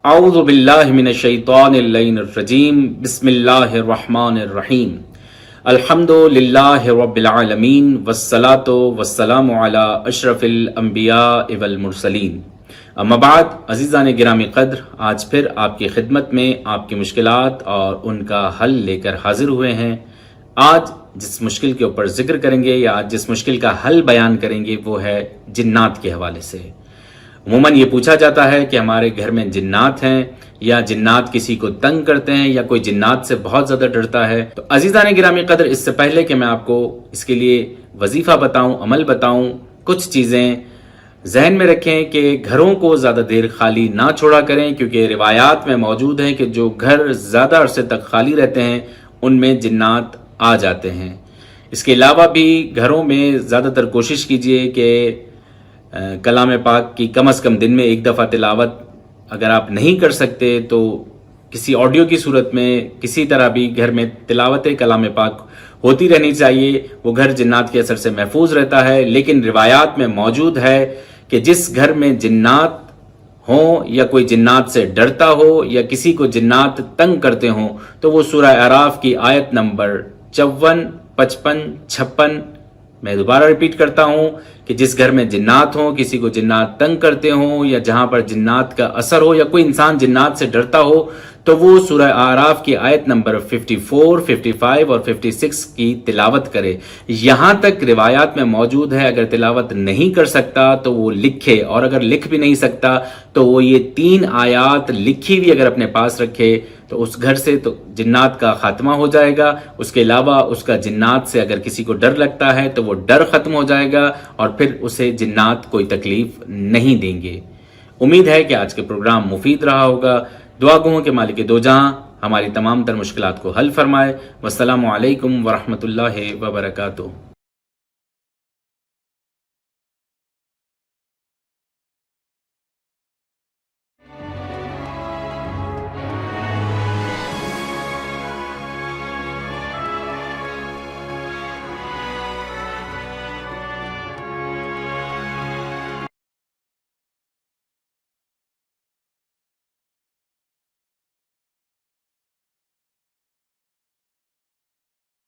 اعوذ باللہ من الشیطان اللعین الرجیم بسم اللہ الرحمن الرحیم الحمد للہ رب العالمین والصلاة والسلام علی اشرف الانبیاء والمرسلین. اما بعد، عزیزان گرامی قدر، آج پھر آپ کی خدمت میں آپ کی مشکلات اور ان کا حل لے کر حاضر ہوئے ہیں. آج جس مشکل کے اوپر ذکر کریں گے یا آج جس مشکل کا حل بیان کریں گے وہ ہے جنات کے حوالے سے. عموماً یہ پوچھا جاتا ہے کہ ہمارے گھر میں جنات ہیں یا جنات کسی کو تنگ کرتے ہیں یا کوئی جنات سے بہت زیادہ ڈرتا ہے. تو عزیزان گرامی قدر، اس سے پہلے کہ میں آپ کو اس کے لیے وظیفہ بتاؤں، عمل بتاؤں، کچھ چیزیں ذہن میں رکھیں کہ گھروں کو زیادہ دیر خالی نہ چھوڑا کریں، کیونکہ روایات میں موجود ہیں کہ جو گھر زیادہ عرصے تک خالی رہتے ہیں ان میں جنات آ جاتے ہیں. اس کے علاوہ بھی گھروں میں زیادہ تر کوشش کیجئے کہ کلام پاک کی کم از کم دن میں ایک دفعہ تلاوت اگر آپ نہیں کر سکتے تو کسی آڈیو کی صورت میں کسی طرح بھی گھر میں تلاوت کلام پاک ہوتی رہنی چاہیے. وہ گھر جنات کے اثر سے محفوظ رہتا ہے. لیکن روایات میں موجود ہے کہ جس گھر میں جنات ہوں یا کوئی جنات سے ڈرتا ہو یا کسی کو جنات تنگ کرتے ہوں تو وہ سورہ اعراف کی آیت نمبر 54، 55، 56، میں دوبارہ ریپیٹ کرتا ہوں کہ جس گھر میں جنات ہوں، کسی کو جنات تنگ کرتے ہوں یا جہاں پر جنات کا اثر ہو یا کوئی انسان جنات سے ڈرتا ہو تو وہ سورہ اعراف کی آیت نمبر 54، 55 اور 56 کی تلاوت کرے. یہاں تک روایات میں موجود ہے اگر تلاوت نہیں کر سکتا تو وہ لکھے، اور اگر لکھ بھی نہیں سکتا تو وہ یہ 3 آیات لکھی ہوئی اگر اپنے پاس رکھے تو اس گھر سے تو جنات کا خاتمہ ہو جائے گا. اس کے علاوہ اس کا جنات سے اگر کسی کو ڈر لگتا ہے تو وہ ڈر ختم ہو جائے گا اور پھر اسے جنات کوئی تکلیف نہیں دیں گے. امید ہے کہ آج کے پروگرام مفید رہا ہوگا. دعا گو کہ مالک دو جہاں ہماری تمام تر مشکلات کو حل فرمائے. والسلام علیکم ورحمۃ اللہ وبرکاتہ.